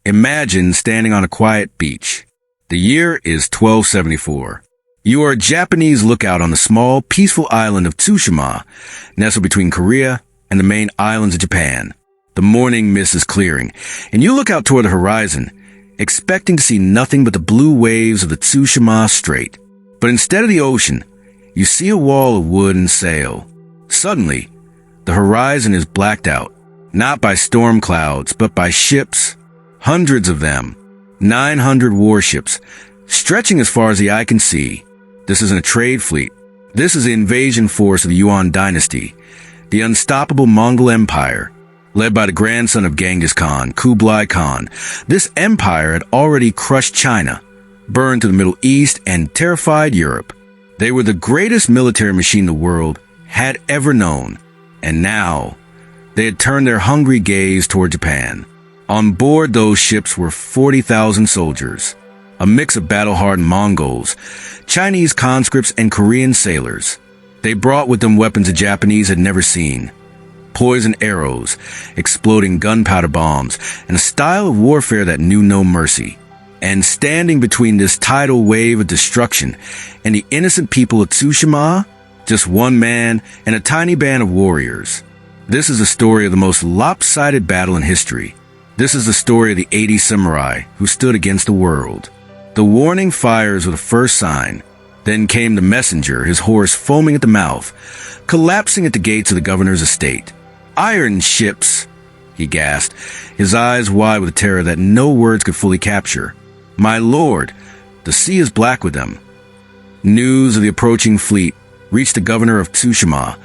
Imagine standing on a quiet beach. The year is 1274. You are a Japanese lookout on the small, peaceful island of Tsushima, nestled between Korea and the main islands of Japan. The morning mist is clearing, and you look out toward the horizon, expecting to see nothing but the blue waves of the Tsushima Strait. But instead of the ocean, you see a wall of wood and sail. Suddenly, the horizon is blacked out, not by storm clouds, but by ships, hundreds of them, 900 warships, stretching as far as the eye can see. This isn't a trade fleet. This is the invasion force of the Yuan dynasty, the unstoppable Mongol Empire, led by the grandson of Genghis Khan, Kublai Khan. This empire had already crushed China, burned to the Middle East, and terrified Europe. They were the greatest military machine the world had ever known, and now they had turned their hungry gaze toward Japan. On board those ships were 40,000 soldiers, a mix of battle-hardened Mongols, Chinese conscripts, and Korean sailors. They brought with them weapons the Japanese had never seen: poison arrows, exploding gunpowder bombs, and a style of warfare that knew no mercy. And standing between this tidal wave of destruction and the innocent people of Tsushima, just one man and a tiny band of warriors. This is the story of the most lopsided battle in history. This is the story of the 80 samurai who stood against the world. The warning fires were the first sign. Then came the messenger, his horse foaming at the mouth, collapsing at the gates of the governor's estate. "Iron ships," he gasped, his eyes wide with a terror that no words could fully capture. "My lord, the sea is black with them." News of the approaching fleet reached the governor of Tsushima,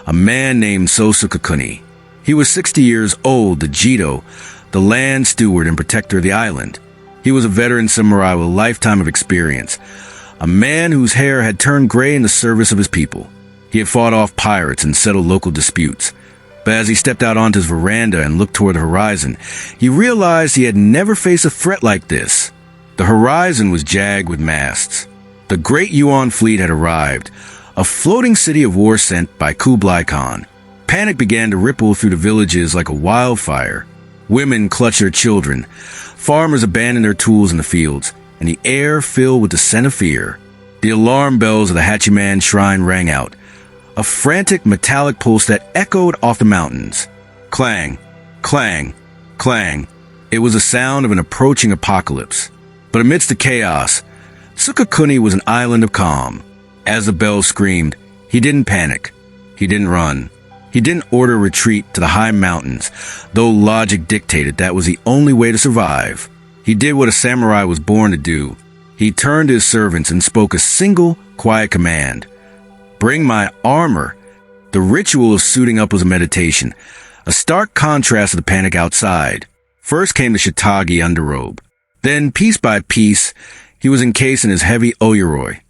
a man named Sukekuni. He was 60 years old, the Jito, the land steward and protector of the island. He was a veteran samurai with a lifetime of experience, a man whose hair had turned gray in the service of his people. He had fought off pirates and settled local disputes. But as he stepped out onto his veranda and looked toward the horizon, he realized he had never faced a threat like this. The horizon was jagged with masts. The great Yuan fleet had arrived, a floating city of war sent by Kublai Khan. Panic began to ripple through the villages like a wildfire. Women clutched their children. Farmers abandoned their tools in the fields, and the air filled with the scent of fear. The alarm bells of the Hachiman shrine rang out, a frantic metallic pulse that echoed off the mountains. Clang, clang, clang. It was the sound of an approaching apocalypse. But amidst the chaos, Sukekuni was an island of calm. As the bell screamed, he didn't panic. He didn't run. He didn't order retreat to the high mountains, though logic dictated that was the only way to survive. He did what a samurai was born to do. He turned to his servants and spoke a single, quiet command: "Bring my armor." The ritual of suiting up was a meditation, a stark contrast to the panic outside. First came the shiitake underrobe. Then, piece by piece, he was encased in his heavy oyuroi,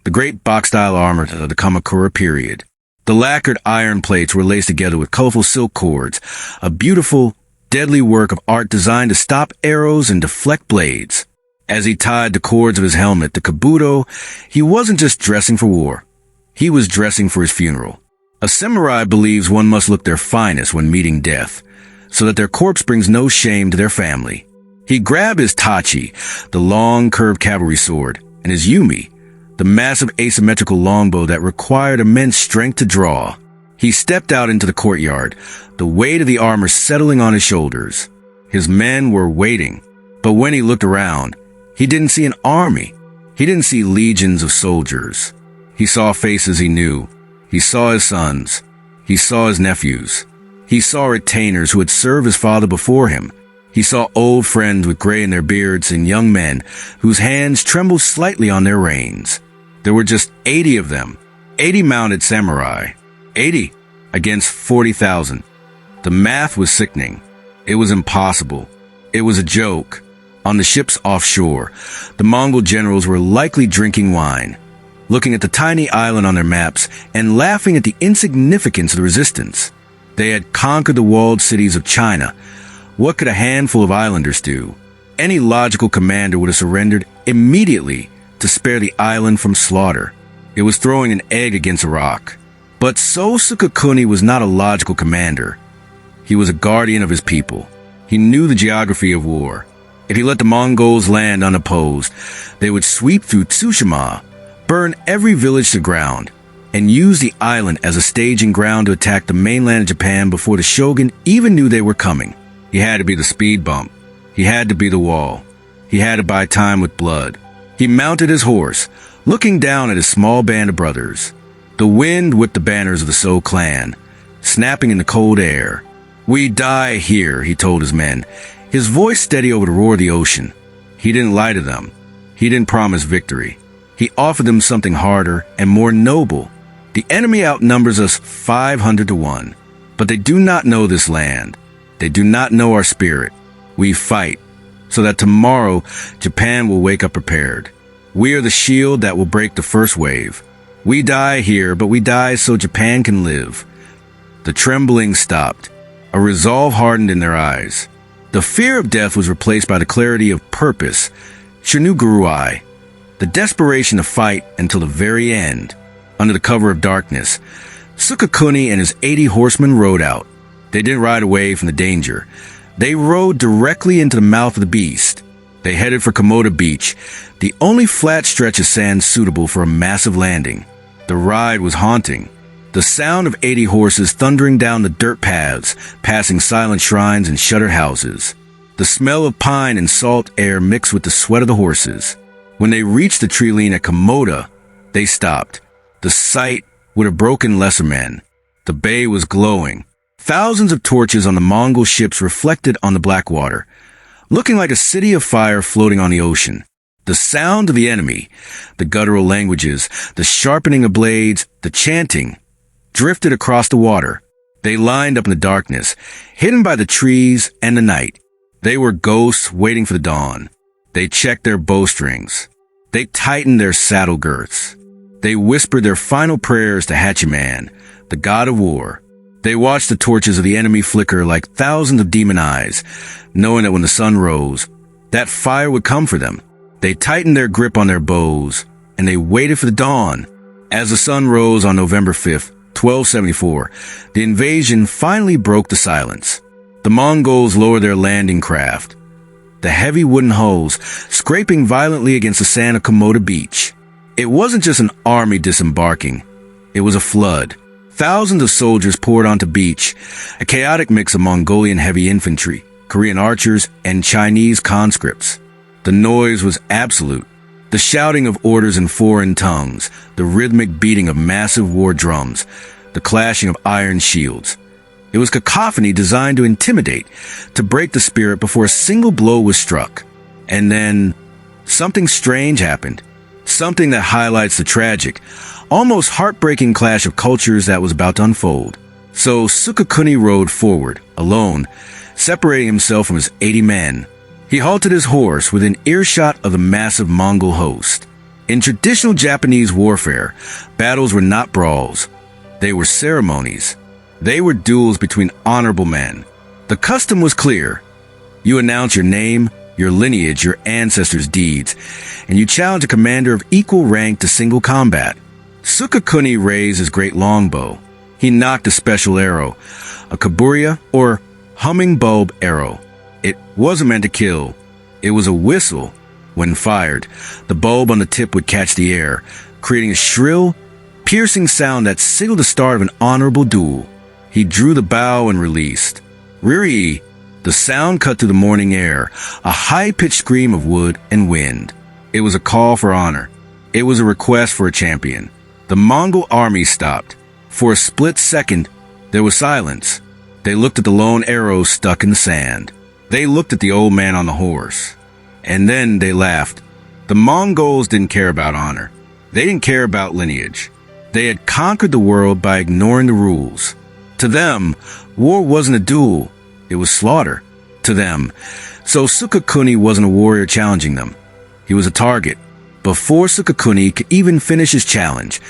the great box-style armor of the Kamakura period. The lacquered iron plates were laced together with colorful silk cords, a beautiful, deadly work of art designed to stop arrows and deflect blades. As he tied the cords of his helmet, the kabuto, he wasn't just dressing for war. He was dressing for his funeral. A samurai believes one must look their finest when meeting death, so that their corpse brings no shame to their family. He grabbed his tachi, the long, curved cavalry sword, and his yumi, the massive asymmetrical longbow that required immense strength to draw. He stepped out into the courtyard, the weight of the armor settling on his shoulders. His men were waiting, but when he looked around, he didn't see an army. He didn't see legions of soldiers. He saw faces he knew. He saw his sons. He saw his nephews. He saw retainers who had served his father before him. He saw old friends with gray in their beards and young men whose hands trembled slightly on their reins. There were just 80 of them, 80 mounted samurai, 80 against 40,000. The math was sickening. It was impossible. It was a joke. On the ships offshore, the Mongol generals were likely drinking wine, looking at the tiny island on their maps and laughing at the insignificance of the resistance. They had conquered the walled cities of China. What could a handful of islanders do? Any logical commander would have surrendered immediately to spare the island from slaughter. It was throwing an egg against a rock. But Sukekuni was not a logical commander. He was a guardian of his people. He knew the geography of war. If he let the Mongols land unopposed, they would sweep through Tsushima, burn every village to ground, and use the island as a staging ground to attack the mainland of Japan before the shogun even knew they were coming. He had to be the speed bump. He had to be the wall. He had to buy time with blood. He mounted his horse, looking down at his small band of brothers. The wind whipped the banners of the So clan, snapping in the cold air. "We die here," he told his men, his voice steady over the roar of the ocean. He didn't lie to them. He didn't promise victory. He offered them something harder and more noble. The enemy outnumbers us 500 to 1, but they do not know this land. They do not know our spirit. We fight so that tomorrow Japan will wake up prepared. We are the shield that will break the first wave. We die here, but we die so Japan can live. The trembling stopped. A resolve hardened in their eyes. The fear of death was replaced by the clarity of purpose, Shinugurui, the desperation to fight until the very end. Under the cover of darkness, Sukekuni and his 80 horsemen rode out. They didn't ride away from the danger. They rode directly into the mouth of the beast. They headed for Komoda Beach, the only flat stretch of sand suitable for a massive landing. The ride was haunting. The sound of 80 horses thundering down the dirt paths, passing silent shrines and shuttered houses. The smell of pine and salt air mixed with the sweat of the horses. When they reached the tree line at Komoda, they stopped. The sight would have broken lesser men. The bay was glowing. Thousands of torches on the Mongol ships reflected on the black water, looking like a city of fire floating on the ocean. The sound of the enemy, the guttural languages, the sharpening of blades, the chanting, drifted across the water. They lined up in the darkness, hidden by the trees and the night. They were ghosts waiting for the dawn. They checked their bowstrings. They tightened their saddle girths. They whispered their final prayers to Hachiman, the god of war. They watched the torches of the enemy flicker like thousands of demon eyes, knowing that when the sun rose, that fire would come for them. They tightened their grip on their bows, and they waited for the dawn. As the sun rose on November 5th, 1274, the invasion finally broke the silence. The Mongols lowered their landing craft, the heavy wooden hulls scraping violently against the sand of Komoda Beach. It wasn't just an army disembarking. It was a flood. Thousands of soldiers poured onto beach, a chaotic mix of Mongolian heavy infantry, Korean archers, and Chinese conscripts. The noise was absolute. The shouting of orders in foreign tongues, the rhythmic beating of massive war drums, the clashing of iron shields. It was cacophony designed to intimidate, to break the spirit before a single blow was struck. And then, something strange happened. Something that highlights the tragic, almost heartbreaking clash of cultures that was about to unfold. So Sukekuni rode forward, alone, separating himself from his 80 men. He halted his horse within earshot of the massive Mongol host. In traditional Japanese warfare, battles were not brawls. They were ceremonies. They were duels between honorable men. The custom was clear. You announce your name, your lineage, your ancestors' deeds, and you challenge a commander of equal rank to single combat. Sukekuni raised his great longbow. He knocked a special arrow, a kaburia or humming bulb arrow. It wasn't meant to kill. It was a whistle. When fired, the bulb on the tip would catch the air, creating a shrill, piercing sound that signaled the start of an honorable duel. He drew the bow and released. Riri! The sound cut through the morning air, a high-pitched scream of wood and wind. It was a call for honor. It was a request for a champion. The Mongol army stopped. For a split second, there was silence. They looked at the lone arrow stuck in the sand. They looked at the old man on the horse. And then they laughed. The Mongols didn't care about honor. They didn't care about lineage. They had conquered the world by ignoring the rules. To them, war wasn't a duel. It was slaughter. To them. So Sukekuni wasn't a warrior challenging them. He was a target. Before Sukekuni could even finish his challenge,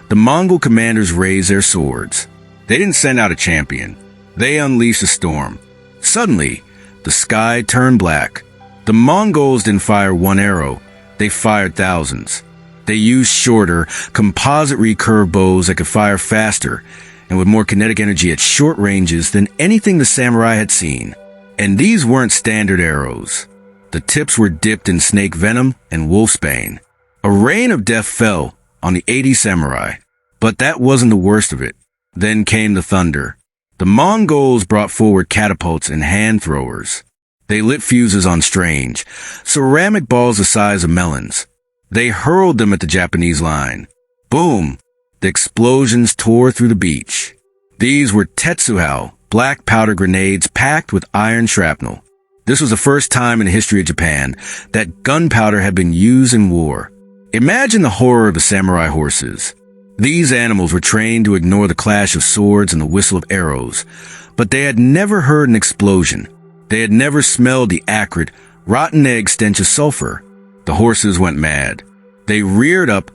the Mongol commanders raised their swords. They didn't send out a champion. They unleashed a storm. Suddenly, the sky turned black. The Mongols didn't fire one arrow. They fired thousands. They used shorter, composite recurve bows that could fire faster and with more kinetic energy at short ranges than anything the samurai had seen. And these weren't standard arrows. The tips were dipped in snake venom and wolfsbane. A rain of death fell on the 80 samurai. But that wasn't the worst of it. Then came the thunder. The Mongols brought forward catapults and hand throwers. They lit fuses on strange, ceramic balls the size of melons. They hurled them at the Japanese line. Boom! The explosions tore through the beach. These were tetsuhao, black powder grenades packed with iron shrapnel. This was the first time in the history of Japan that gunpowder had been used in war. Imagine the horror of the samurai horses. These animals were trained to ignore the clash of swords and the whistle of arrows, but they had never heard an explosion. They had never smelled the acrid, rotten egg stench of sulfur. The horses went mad. They reared up,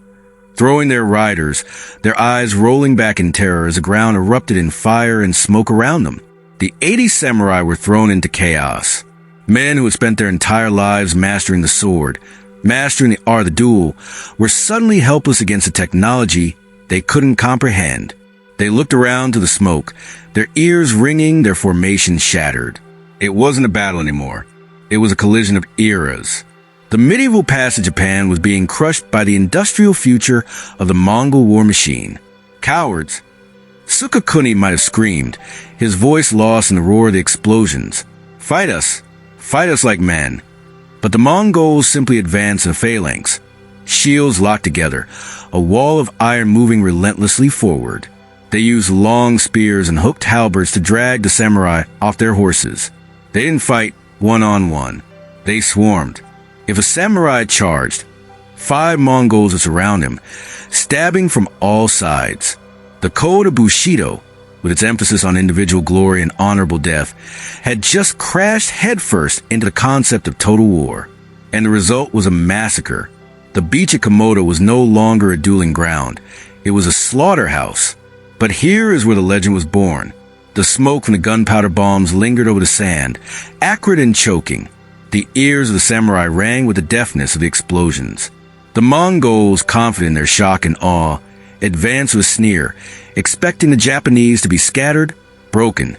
throwing their riders, their eyes rolling back in terror as the ground erupted in fire and smoke around them. The 80 samurai were thrown into chaos. Men who had spent their entire lives mastering the sword, mastering the art of the duel, were suddenly helpless against a technology they couldn't comprehend. They looked around to the smoke, their ears ringing, their formation shattered. It wasn't a battle anymore. It was a collision of eras. The medieval past of Japan was being crushed by the industrial future of the Mongol war machine. Cowards! Sukekuni might have screamed, his voice lost in the roar of the explosions. Fight us! Fight us like men! But the Mongols simply advanced in a phalanx. Shields locked together, a wall of iron moving relentlessly forward. They used long spears and hooked halberds to drag the samurai off their horses. They didn't fight one-on-one. They swarmed. If a samurai charged, 5 Mongols would surround him, stabbing from all sides. The code of Bushido, with its emphasis on individual glory and honorable death, had just crashed headfirst into the concept of total war. And the result was a massacre. The beach at Komodo was no longer a dueling ground. It was a slaughterhouse. But here is where the legend was born. The smoke from the gunpowder bombs lingered over the sand, acrid and choking. The ears of the samurai rang with the deafness of the explosions. The Mongols, confident in their shock and awe, advanced with a sneer, expecting the Japanese to be scattered, broken,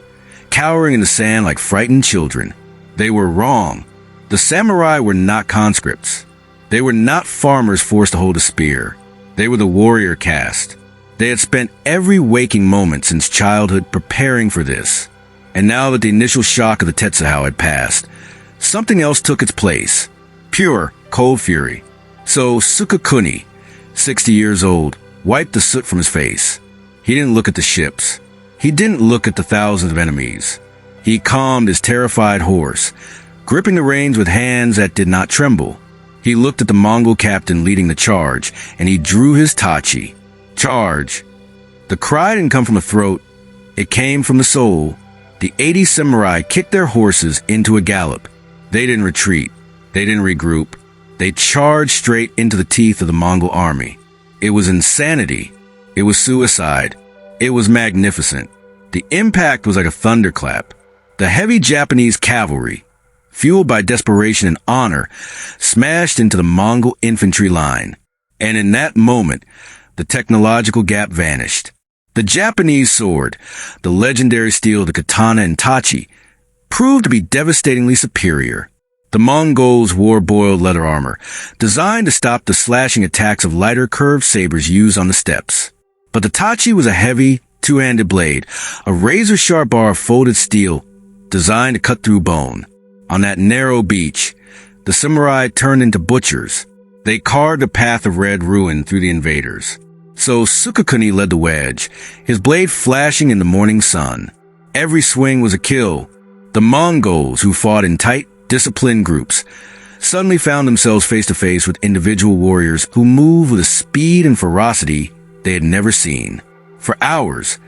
cowering in the sand like frightened children. They were wrong. The samurai were not conscripts. They were not farmers forced to hold a spear. They were the warrior caste. They had spent every waking moment since childhood preparing for this. And now that the initial shock of the tetsuhao had passed, something else took its place. Pure, cold fury. So Sukekuni, 60 years old, wiped the soot from his face. He didn't look at the ships. He didn't look at the thousands of enemies. He calmed his terrified horse, gripping the reins with hands that did not tremble. He looked at the Mongol captain leading the charge, and he drew his tachi. Charge! The cry didn't come from the throat. It came from the soul. The 80 samurai kicked their horses into a gallop. They didn't retreat. They didn't regroup. They charged straight into the teeth of the Mongol army. It was insanity. It was suicide. It was magnificent. The impact was like a thunderclap. The heavy Japanese cavalry, fueled by desperation and honor, smashed into the Mongol infantry line. And in that moment, the technological gap vanished. The Japanese sword, the legendary steel of the katana and tachi, proved to be devastatingly superior. The Mongols wore boiled leather armor, designed to stop the slashing attacks of lighter curved sabers used on the steppes. But the tachi was a heavy, two-handed blade, a razor-sharp bar of folded steel, designed to cut through bone. On that narrow beach, the samurai turned into butchers. They carved a path of red ruin through the invaders. So Sukekuni led the wedge, his blade flashing in the morning sun. Every swing was a kill. The Mongols, who fought in tight, disciplined groups, suddenly found themselves face to face with individual warriors who moved with a speed and ferocity they had never seen. For hours,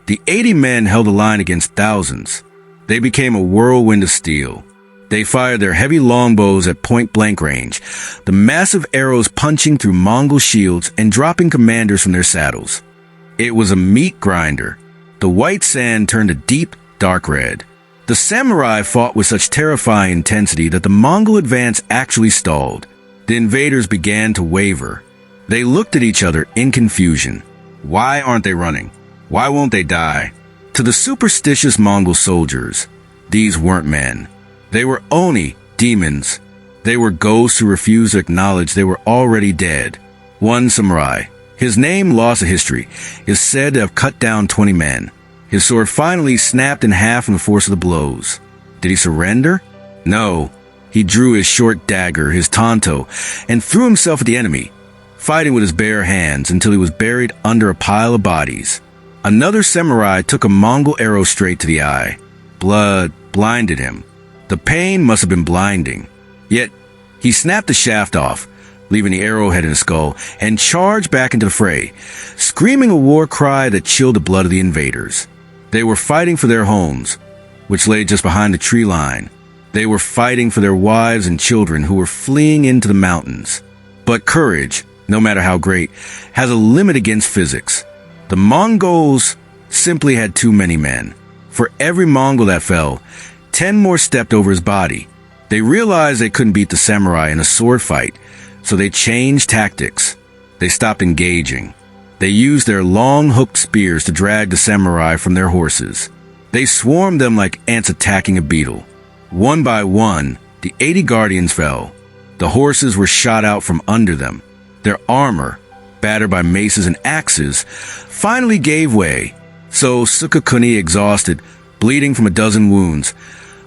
the 80 men held the line against thousands. They became a whirlwind of steel. They fired their heavy longbows at point-blank range, the massive arrows punching through Mongol shields and dropping commanders from their saddles. It was a meat grinder. The white sand turned a deep, dark red. The samurai fought with such terrifying intensity that the Mongol advance actually stalled. The invaders began to waver. They looked at each other in confusion. Why aren't they running? Why won't they die? To the superstitious Mongol soldiers, these weren't men. They were Oni, demons, They were ghosts who refused to acknowledge they were already dead. One samurai, his name lost to history, is said to have cut down 20 men. His sword finally snapped in half from the force of the blows. Did he surrender? No. He drew his short dagger, his tanto, and threw himself at the enemy, fighting with his bare hands until he was buried under a pile of bodies. Another samurai took a Mongol arrow straight to the eye. Blood blinded him. The pain must have been blinding. Yet, he snapped the shaft off, leaving the arrowhead in his skull, and charged back into the fray, screaming a war cry that chilled the blood of the invaders. They were fighting for their homes, which lay just behind the tree line. They were fighting for their wives and children who were fleeing into the mountains. But courage, no matter how great, has a limit against physics. The Mongols simply had too many men. For every Mongol that fell, 10 more stepped over his body. They realized they couldn't beat the samurai in a sword fight, so they changed tactics. They stopped engaging. They used their long hooked spears to drag the samurai from their horses. They swarmed them like ants attacking a beetle. One by one, the 80 guardians fell. The horses were shot out from under them. Their armor, battered by maces and axes, finally gave way. So Sukekuni, exhausted, bleeding from a dozen wounds,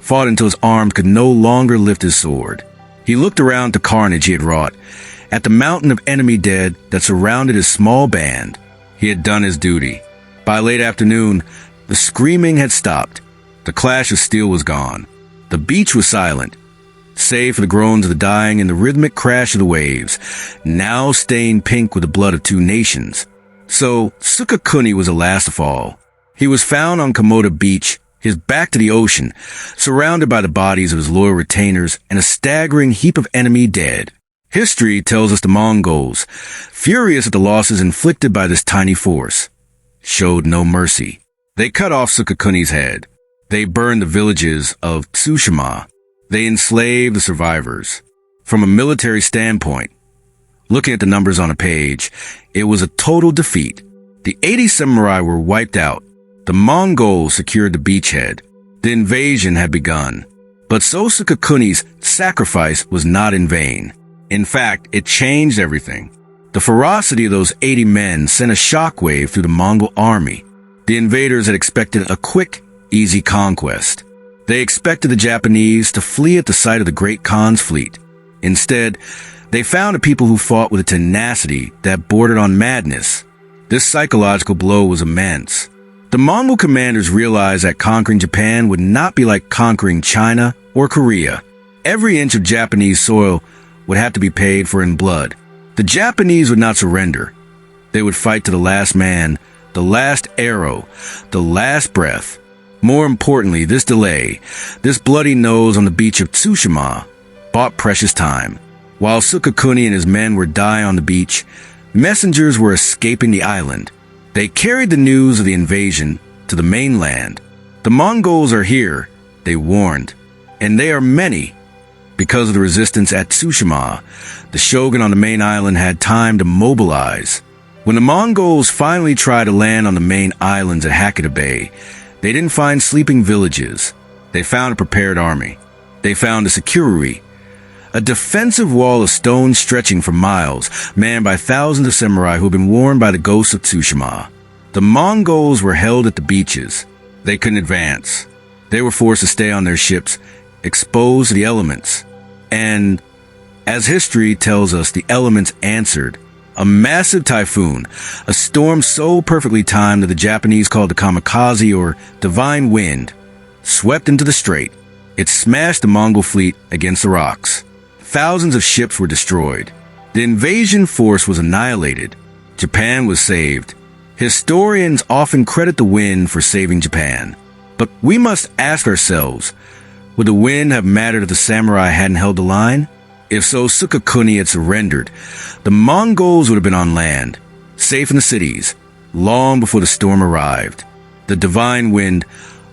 fought until his arms could no longer lift his sword. He looked around the carnage he had wrought, at the mountain of enemy dead that surrounded his small band. He had done his duty. By late afternoon, the screaming had stopped. The clash of steel was gone. The beach was silent, save for the groans of the dying and the rhythmic crash of the waves, now stained pink with the blood of 2 nations. So Sukekuni was the last to fall. He was found on Komoda Beach, his back to the ocean, surrounded by the bodies of his loyal retainers and a staggering heap of enemy dead. History tells us the Mongols, furious at the losses inflicted by this tiny force, showed no mercy. They cut off Sukekuni's head. They burned the villages of Tsushima. They enslaved the survivors. From a military standpoint, looking at the numbers on a page, it was a total defeat. The 80 samurai were wiped out. The Mongols secured the beachhead. The invasion had begun. But so Sukekuni's sacrifice was not in vain. In fact, it changed everything. The ferocity of those 80 men sent a shockwave through the Mongol army. The invaders had expected a quick, easy conquest. They expected the Japanese to flee at the sight of the Great Khan's fleet. Instead, they found a people who fought with a tenacity that bordered on madness. This psychological blow was immense. The Mongol commanders realized that conquering Japan would not be like conquering China or Korea. Every inch of Japanese soil would have to be paid for in blood. The Japanese would not surrender. They would fight to the last man, the last arrow, the last breath. More importantly, this delay, this bloody nose on the beach of Tsushima, bought precious time. While Sukekuni and his men were dying on the beach, messengers were escaping the island. They carried the news of the invasion to the mainland. The Mongols are here, they warned, and they are many. Because of the resistance at Tsushima, the shogun on the main island had time to mobilize. When the Mongols finally tried to land on the main islands at Hakata Bay, they didn't find sleeping villages. They found a prepared army. They found a security, a defensive wall of stone stretching for miles, manned by thousands of samurai who had been warned by the Ghost of Tsushima. The Mongols were held at the beaches. They couldn't advance. They were forced to stay on their ships, exposed to the elements. And, as history tells us, the elements answered. A massive typhoon, a storm so perfectly timed that the Japanese called the Kamikaze or divine wind, swept into the strait. It smashed the Mongol fleet against the rocks. Thousands of ships were destroyed. The invasion force was annihilated. Japan was saved. Historians often credit the wind for saving Japan. But we must ask ourselves, would the wind have mattered if the samurai hadn't held the line? If so, Sukekuni had surrendered. The Mongols would have been on land, safe in the cities, long before the storm arrived. The divine wind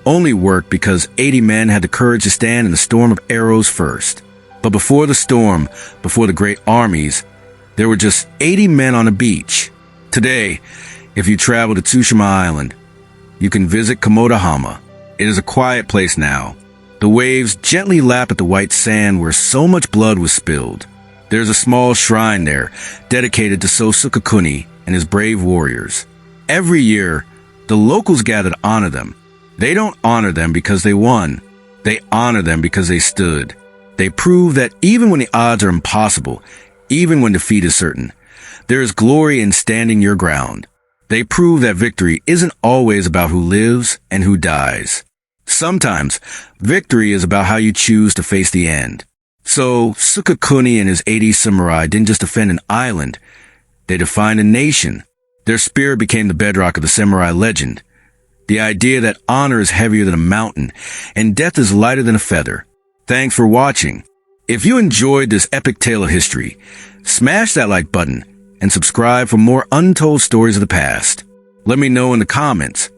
only worked because 80 men had the courage to stand in the storm of arrows first. But before the storm, before the great armies, there were just 80 men on a beach. Today, if you travel to Tsushima Island, you can visit Komoda Hama. It is a quiet place now, The waves gently lap at the white sand where so much blood was spilled. There's a small shrine there, dedicated to Sukekuni and his brave warriors. Every year, the locals gather to honor them. They don't honor them because they won. They honor them because they stood. They prove that even when the odds are impossible, even when defeat is certain, there is glory in standing your ground. They prove that victory isn't always about who lives and who dies. Sometimes, victory is about how you choose to face the end. So, Sukekuni and his 80 samurai didn't just defend an island, they defined a nation. Their spirit became the bedrock of the samurai legend. The idea that honor is heavier than a mountain, and death is lighter than a feather. Thanks for watching. If you enjoyed this epic tale of history, smash that like button and subscribe for more untold stories of the past. Let me know in the comments.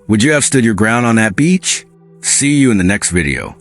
Would you have stood your ground on that beach? See you in the next video.